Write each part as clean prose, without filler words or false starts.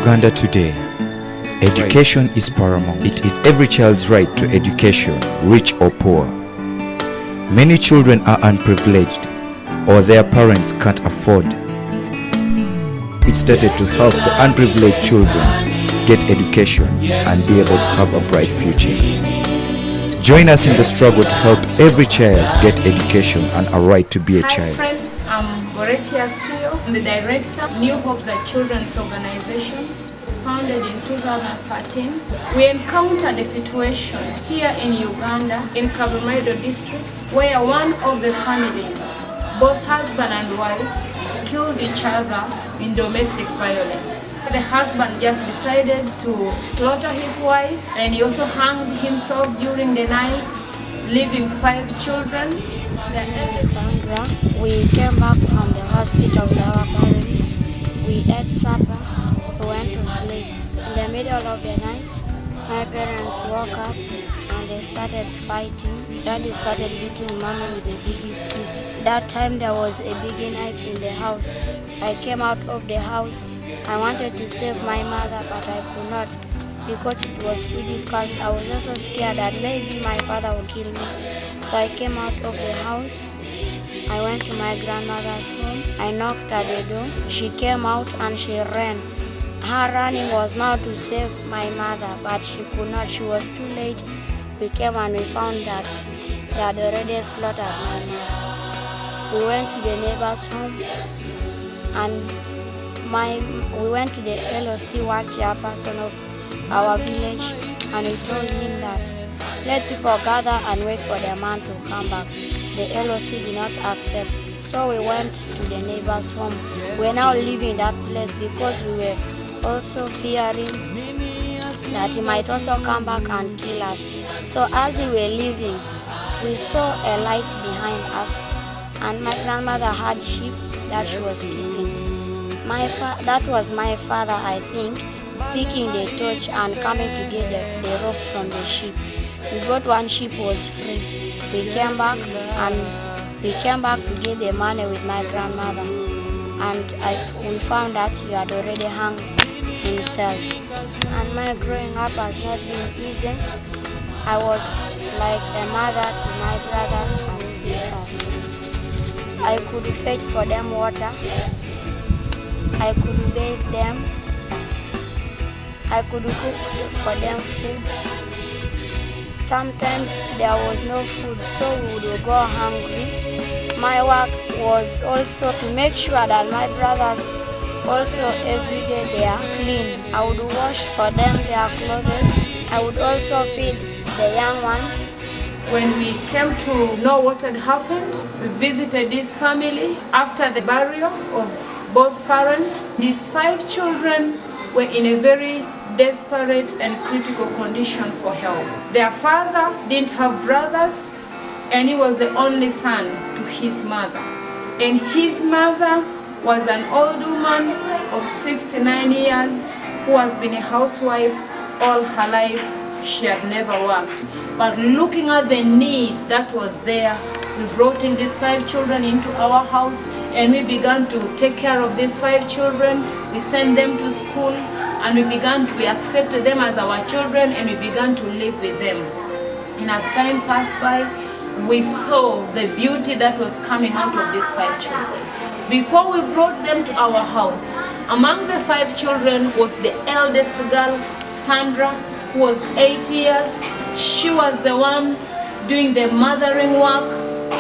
Uganda today, education is paramount. It is every child's right to education, rich or poor. Many children are unprivileged or their parents can't afford. It started to help the unprivileged children get education and be able to have a bright future. Join us in the struggle to help every child get education and a right to be a child. Hi friends, I'm Soroti, I'm the director, New Hope, the children's organization. It was founded in 2013. We encountered a situation here in Uganda, in Kaburimaido district, where one of the families, both husband and wife, killed each other in domestic violence. The husband just decided to slaughter his wife, and he also hanged himself during the night, leaving 5 children. The name is Sandra. We came back from the hospital with our parents. We ate supper, we went to sleep. In the middle of the night, my parents woke up and they started fighting. Daddy started beating mommy with a big stick. That time there was a big knife in the house. I came out of the house. I wanted to save my mother, but I could not because it was too difficult. I was also scared that maybe my father would kill me. So I came out of the house. I went to my grandmother's home. I knocked at the door. She came out and she ran. Her running was now to save my mother, but she could not. She was too late. We came and we found that they had already slaughtered my mother. We went to the neighbor's home and we went to the LOC work chairperson of our village, and we told him that let people gather and wait for their man to come back. The LOC did not accept, so we went to the neighbor's home. We are now leaving that place because we were also fearing that he might also come back and kill us. So as we were leaving, we saw a light behind us, and my grandmother had sheep that she was keeping. That was my father, I think, picking the torch and coming to get the rope from the sheep. We got one sheep was free. We came back to get the money with my grandmother, and we found that he had already hung himself. And my growing up has not been easy. I was like a mother to my brothers and sisters. I could fetch for them water. I could bathe them. I could cook for them food. Sometimes there was no food, so we would go hungry. My work was also to make sure that my brothers also every day they are clean. I would wash for them their clothes. I would also feed the young ones. When we came to know what had happened, we visited this family after the burial of both parents. These 5 children were in a very desperate and critical condition for help. Their father didn't have brothers, and he was the only son to his mother. And his mother was an old woman of 69 years who has been a housewife all her life. She had never worked. But looking at the need that was there, we brought in these 5 children into our house, and we began to take care of these 5 children. We sent them to school, and we accepted them as our children, and we began to live with them. And as time passed by, we saw the beauty that was coming out of these 5 children. Before we brought them to our house, among the 5 children was the eldest girl, Sandra, who was 8 years. She was the one doing the mothering work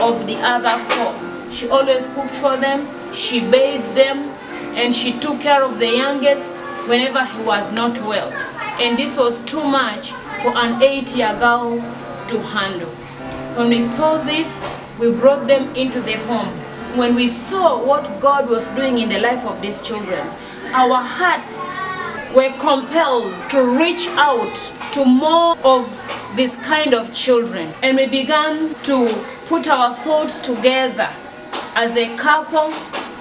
of the other 4. She always cooked for them, she bathed them, and she took care of the youngest whenever he was not well. And this was too much for an 8-year girl to handle. So when we saw this, we brought them into the home. When we saw what God was doing in the life of these children, our hearts were compelled to reach out to more of this kind of children. And we began to put our thoughts together as a couple,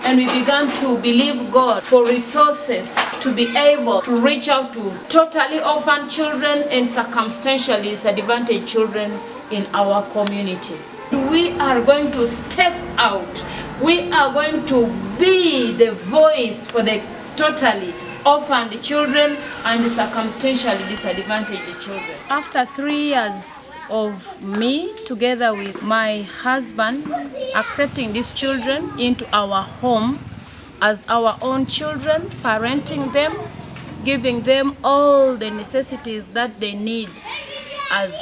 and we began to believe God for resources to be able to reach out to totally orphaned children and circumstantially disadvantaged children in our community. We are going to step out. We are going to be the voice for the totally orphaned children and circumstantially disadvantaged children. After 3 years of me, together with my husband, accepting these children into our home as our own children, parenting them, giving them all the necessities that they need as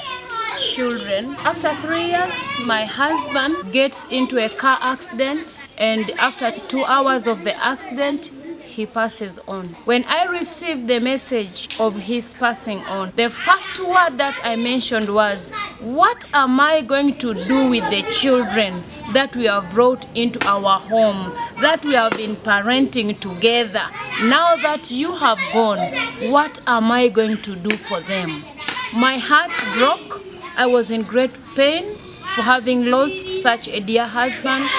children. After 3 years, my husband gets into a car accident, and after 2 hours of the accident, he passes on. When I received the message of his passing on, the first word that I mentioned was, what am I going to do with the children that we have brought into our home, that we have been parenting together? Now that you have gone, what am I going to do for them? My heart broke. I was in great pain for having lost such a dear husband,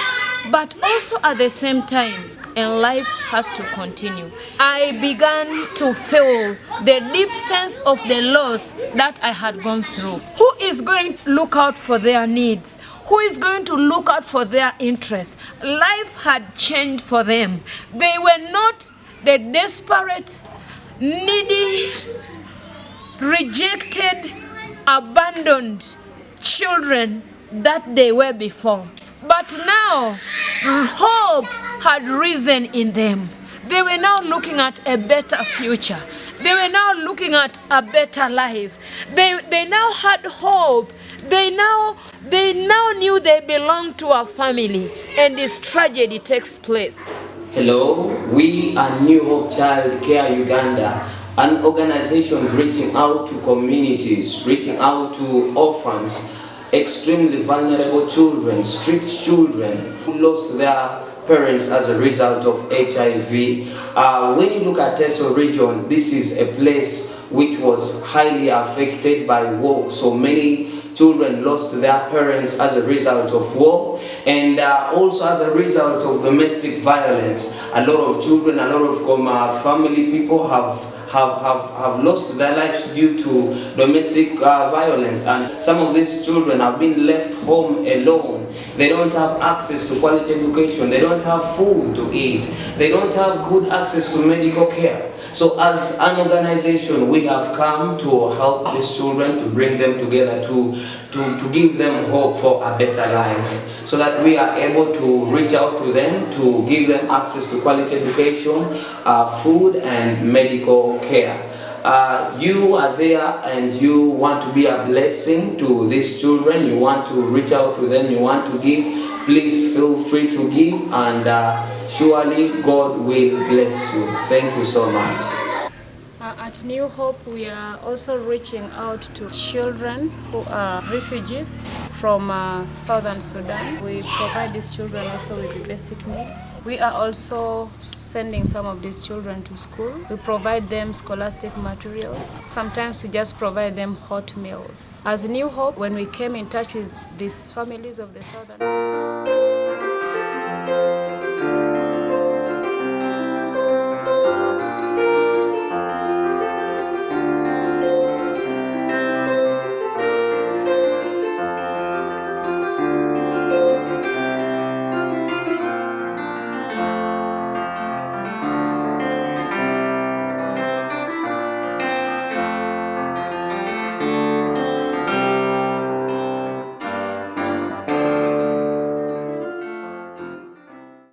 but also at the same time, and life has to continue. I began to feel the deep sense of the loss that I had gone through. Who is going to look out for their needs? Who is going to look out for their interests? Life had changed for them. They were not the desperate, needy, rejected, abandoned children that they were before. But now, hope had risen in them. They were now looking at a better future. They were now looking at a better life. They now had hope. They now knew they belonged to a family, and this tragedy takes place. Hello, we are New Hope Childcare Uganda, an organization reaching out to communities, reaching out to orphans, extremely vulnerable children, street children who lost their parents as a result of HIV. When you look at Teso region, this is a place which was highly affected by war. So many children lost their parents as a result of war, and also as a result of domestic violence. A lot of children, a lot of family people have lost their lives due to domestic violence, and some of these children have been left home alone. They don't have access to quality education, they don't have food to eat, they don't have good access to medical care. So as an organization, we have come to help these children, to bring them together, to give them hope for a better life, so that we are able to reach out to them, to give them access to quality education, food and medical care. You are there and you want to be a blessing to these children, you want to reach out to them, you want to give, please feel free to give, and surely God will bless you. Thank you so much. At New Hope, we are also reaching out to children who are refugees from southern Sudan. We provide these children also with basic needs. We are also sending some of these children to school. We provide them scholastic materials. Sometimes we just provide them hot meals. As New Hope, when we came in touch with these families of the southern Sudan,